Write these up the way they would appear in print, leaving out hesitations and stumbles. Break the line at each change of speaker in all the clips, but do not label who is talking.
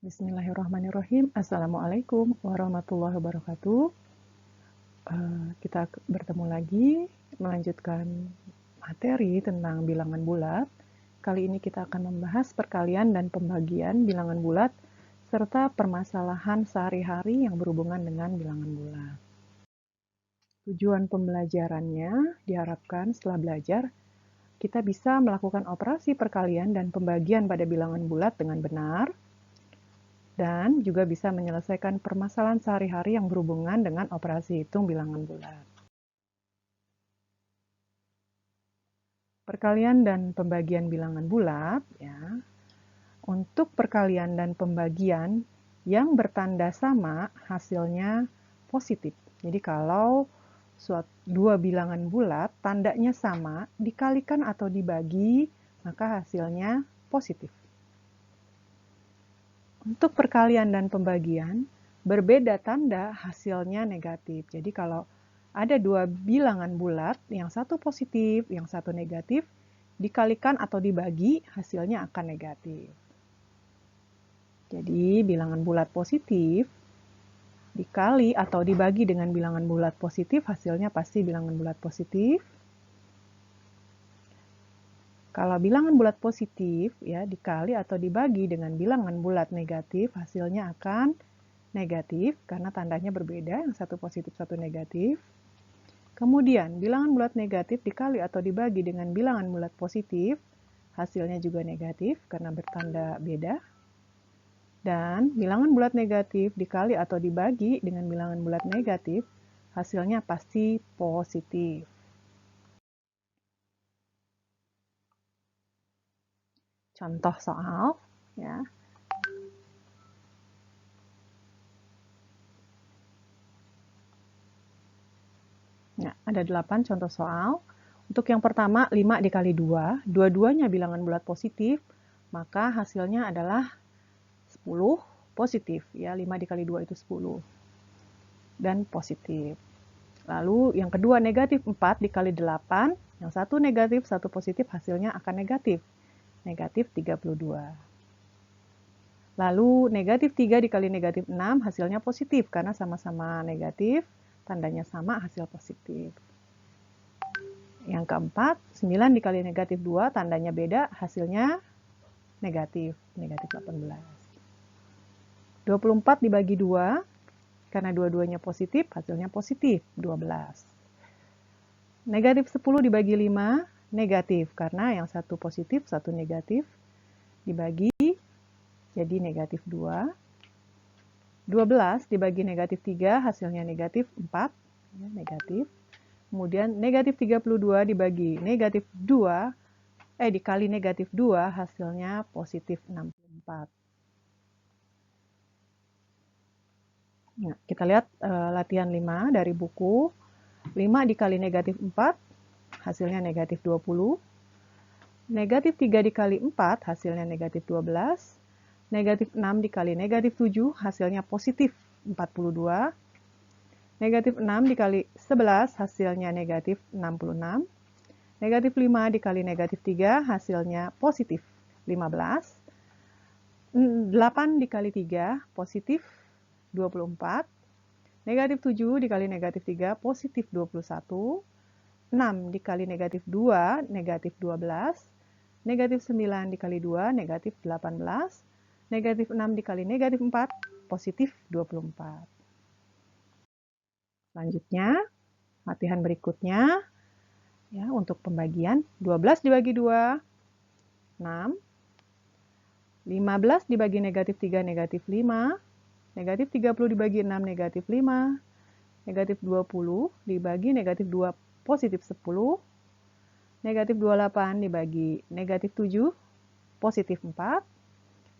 Bismillahirrahmanirrahim. Assalamualaikum warahmatullahi wabarakatuh. Kita bertemu lagi melanjutkan materi tentang bilangan bulat. Kali ini kita akan membahas perkalian dan pembagian bilangan bulat serta permasalahan sehari-hari yang berhubungan dengan bilangan bulat. Tujuan pembelajarannya diharapkan setelah belajar kita bisa melakukan operasi perkalian dan pembagian pada bilangan bulat dengan benar, dan juga bisa menyelesaikan permasalahan sehari-hari yang berhubungan dengan operasi hitung bilangan bulat. Perkalian dan pembagian bilangan bulat, ya. Untuk perkalian dan pembagian yang bertanda sama, hasilnya positif. Jadi kalau dua bilangan bulat, tandanya sama, dikalikan atau dibagi, maka hasilnya positif. Untuk perkalian dan pembagian, berbeda tanda hasilnya negatif. Jadi kalau ada dua bilangan bulat, yang satu positif, yang satu negatif, dikalikan atau dibagi, hasilnya akan negatif. Jadi bilangan bulat positif, dikali atau dibagi dengan bilangan bulat positif, hasilnya pasti bilangan bulat positif. Kalau bilangan bulat positif, ya dikali atau dibagi dengan bilangan bulat negatif, hasilnya akan negatif karena tandanya berbeda, yang satu positif, satu negatif. Kemudian, bilangan bulat negatif dikali atau dibagi dengan bilangan bulat positif, hasilnya juga negatif karena bertanda beda. Dan bilangan bulat negatif dikali atau dibagi dengan bilangan bulat negatif, hasilnya pasti positif. Contoh soal, ya. Nah, ada 8 contoh soal. Untuk yang pertama, 5 dikali 2, dua-duanya bilangan bulat positif, maka hasilnya adalah 10 positif. Ya, 5 dikali 2 itu 10. Dan positif. Lalu yang kedua, negatif 4 dikali 8, yang satu negatif, satu positif, hasilnya akan negatif. Negatif 32. Lalu negatif 3 dikali negatif 6, hasilnya positif, karena sama-sama negatif, tandanya sama, hasil positif. Yang keempat, 9 dikali negatif 2, tandanya beda, hasilnya negatif, negatif 18. 24 dibagi 2, karena dua-duanya positif, hasilnya positif, 12. Negatif 10 dibagi 5, negatif, karena yang satu positif, satu negatif, dibagi, jadi negatif 2. 12 dibagi negatif 3, hasilnya negatif 4, ya, negatif. Kemudian negatif 32 dibagi negatif 2, dikali negatif 2, hasilnya positif 64. Nah, kita lihat latihan 5 dari buku. 5 dikali negatif 4, hasilnya negatif 20. Negatif 3 dikali 4, hasilnya negatif 12. Negatif 6 dikali negatif 7, hasilnya positif 42. Negatif 6 dikali 11, hasilnya negatif 66. Negatif 5 dikali negatif 3, hasilnya positif 15. 8 dikali 3, positif 24. Negatif 7 dikali negatif 3, positif 21. 6 dikali negatif 2, negatif 12. Negatif 9 dikali 2, negatif 18. Negatif 6 dikali negatif 4, positif 24. Selanjutnya, latihan berikutnya, ya, untuk pembagian, 12 dibagi 2, 6. 15 dibagi negatif 3, negatif 5. Negatif 30 dibagi 6, negatif 5. Negatif 20 dibagi negatif 2, positif 10. Negatif 28 dibagi negatif 7, positif 4.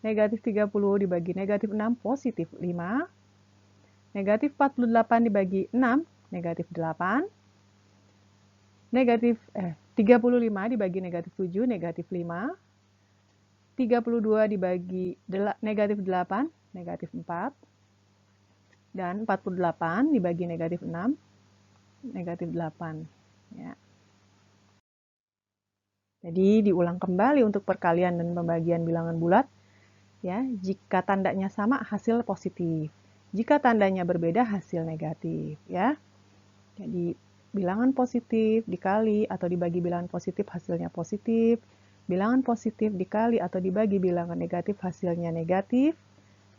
Negatif 30 dibagi negatif 6, positif 5. Negatif 48 dibagi 6, negatif 8. Negatif 35 dibagi negatif 7, negatif 5. 32 dibagi negatif 8, negatif 4. Dan 48 dibagi negatif 6, negatif 8. Ya. Jadi diulang kembali untuk perkalian dan pembagian bilangan bulat. Ya, jika tandanya sama hasil positif. Jika tandanya berbeda hasil negatif, ya. Jadi bilangan positif dikali atau dibagi bilangan positif hasilnya positif. Bilangan positif dikali atau dibagi bilangan negatif hasilnya negatif.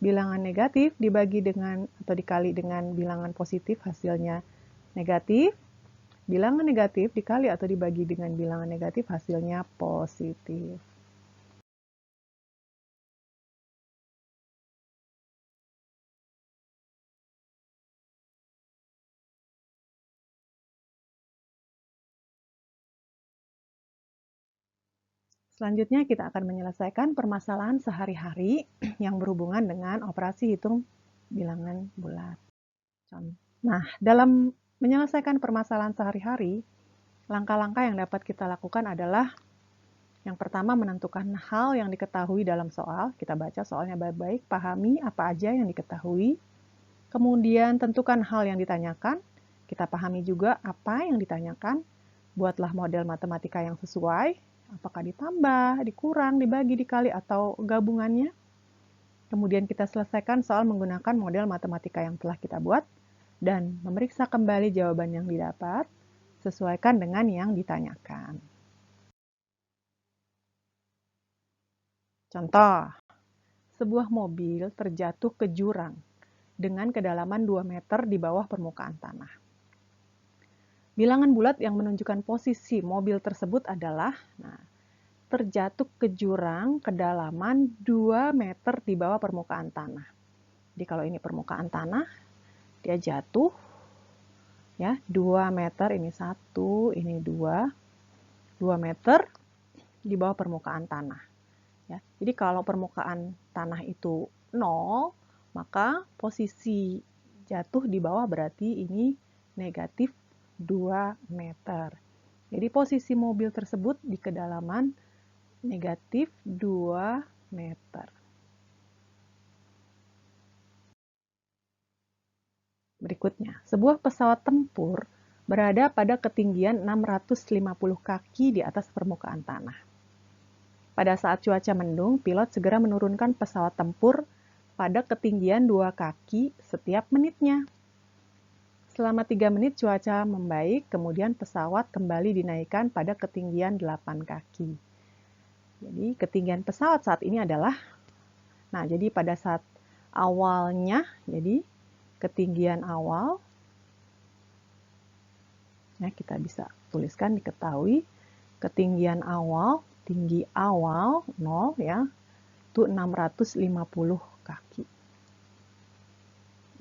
Bilangan negatif dibagi dengan atau dikali dengan bilangan positif hasilnya negatif. Bilangan negatif dikali atau dibagi dengan bilangan negatif hasilnya positif. Selanjutnya kita akan menyelesaikan permasalahan sehari-hari yang berhubungan dengan operasi hitung bilangan bulat. Nah, dalam menyelesaikan permasalahan sehari-hari, langkah-langkah yang dapat kita lakukan adalah yang pertama menentukan hal yang diketahui dalam soal. Kita baca soalnya baik-baik, pahami apa aja yang diketahui. Kemudian tentukan hal yang ditanyakan. Kita pahami juga apa yang ditanyakan. Buatlah model matematika yang sesuai. Apakah ditambah, dikurang, dibagi, dikali, atau gabungannya. Kemudian kita selesaikan soal menggunakan model matematika yang telah kita buat dan memeriksa kembali jawaban yang didapat, sesuaikan dengan yang ditanyakan. Contoh, sebuah mobil terjatuh ke jurang dengan kedalaman 2 meter di bawah permukaan tanah. Bilangan bulat yang menunjukkan posisi mobil tersebut adalah terjatuh ke jurang kedalaman 2 meter di bawah permukaan tanah. Jadi kalau ini permukaan tanah, dia jatuh ya 2 meter, ini 1, ini 2 meter di bawah permukaan tanah. Ya, jadi kalau permukaan tanah itu 0, maka posisi jatuh di bawah berarti ini negatif 2 meter. Jadi posisi mobil tersebut di kedalaman negatif 2 meter. Berikutnya, sebuah pesawat tempur berada pada ketinggian 650 kaki di atas permukaan tanah. Pada saat cuaca mendung, pilot segera menurunkan pesawat tempur pada ketinggian 2 kaki setiap menitnya. Selama 3 menit cuaca membaik, kemudian pesawat kembali dinaikkan pada ketinggian 8 kaki. Jadi ketinggian pesawat saat ini adalah, jadi pada saat awalnya, jadi ketinggian awal, ya kita bisa tuliskan diketahui, ketinggian awal, tinggi awal 0 ya, itu 650 kaki.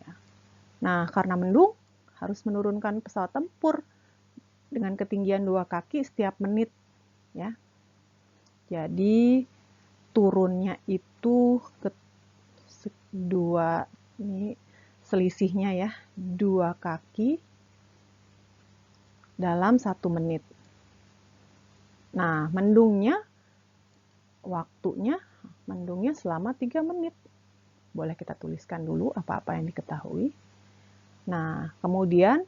Ya. Nah, karena mendung, harus menurunkan pesawat tempur dengan ketinggian 2 kaki setiap menit. Ya. Jadi, turunnya itu ke 2, ini selisihnya ya, 2 kaki dalam 1 menit. Nah, mendungnya selama 3 menit. Boleh kita tuliskan dulu apa-apa yang diketahui. Nah, kemudian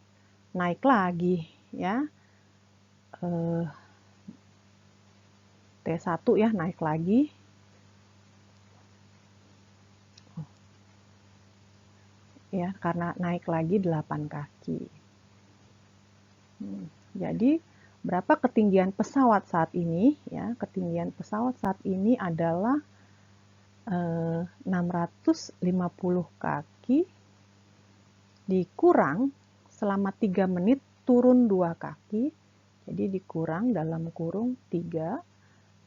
naik lagi ya. T1 ya, naik lagi. Ya, karena naik lagi 8 kaki. Jadi, berapa ketinggian pesawat saat ini? Ya, ketinggian pesawat saat ini adalah 650 kaki dikurang selama 3 menit turun 2 kaki. Jadi dikurang dalam kurung 3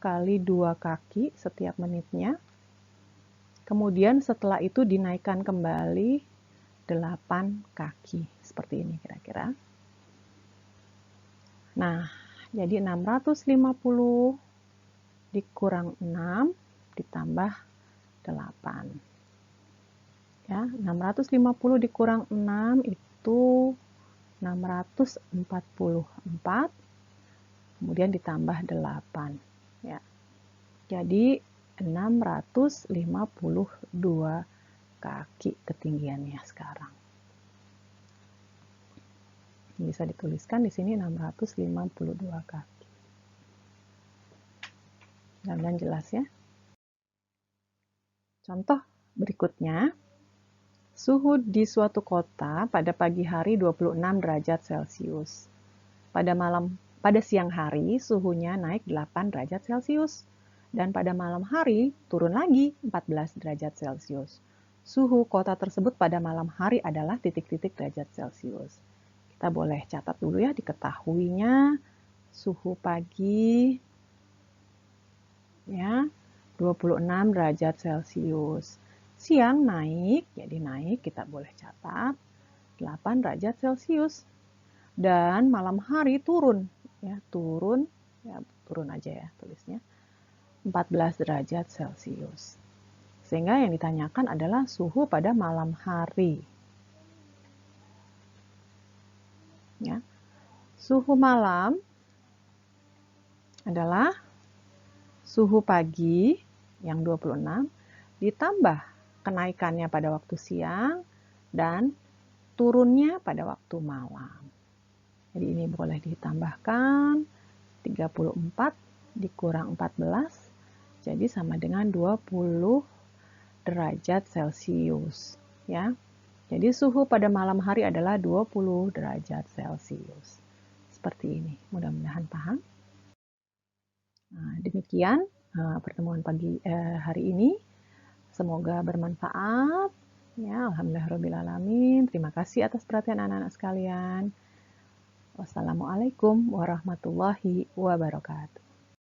kali 2 kaki setiap menitnya. Kemudian setelah itu dinaikkan kembali 8 kaki. Seperti ini kira-kira. Nah, jadi 650 dikurang 6 ditambah 8. Ya, 650 dikurang 6 itu 644, kemudian ditambah 8. Ya. Jadi 652 kaki ketinggiannya sekarang. Bisa dituliskan di sini 652 kaki. Dan jelas ya. Contoh berikutnya, suhu di suatu kota pada pagi hari 26 derajat Celcius. Pada siang hari suhunya naik 8 derajat Celcius. Dan pada malam hari turun lagi 14 derajat Celcius. Suhu kota tersebut pada malam hari adalah titik-titik derajat Celcius. Kita boleh catat dulu ya, diketahuinya suhu pagi ya 26 derajat Celcius. Siang naik, jadi naik kita boleh catat 8 derajat Celcius. Dan malam hari turun, ya turun aja ya tulisnya 14 derajat Celcius. Sehingga yang ditanyakan adalah suhu pada malam hari. Ya. Suhu malam adalah suhu pagi yang 26 ditambah kenaikannya pada waktu siang dan turunnya pada waktu malam. Jadi ini boleh ditambahkan 34 dikurang 14, jadi sama dengan 20 derajat Celcius. Ya. Jadi suhu pada malam hari adalah 20 derajat Celcius. Seperti ini, mudah-mudahan paham. Nah, demikian pertemuan pagi hari ini. Semoga bermanfaat. Ya, alhamdulillahirobbilalamin. Terima kasih atas perhatian anak-anak sekalian. Wassalamualaikum warahmatullahi wabarakatuh.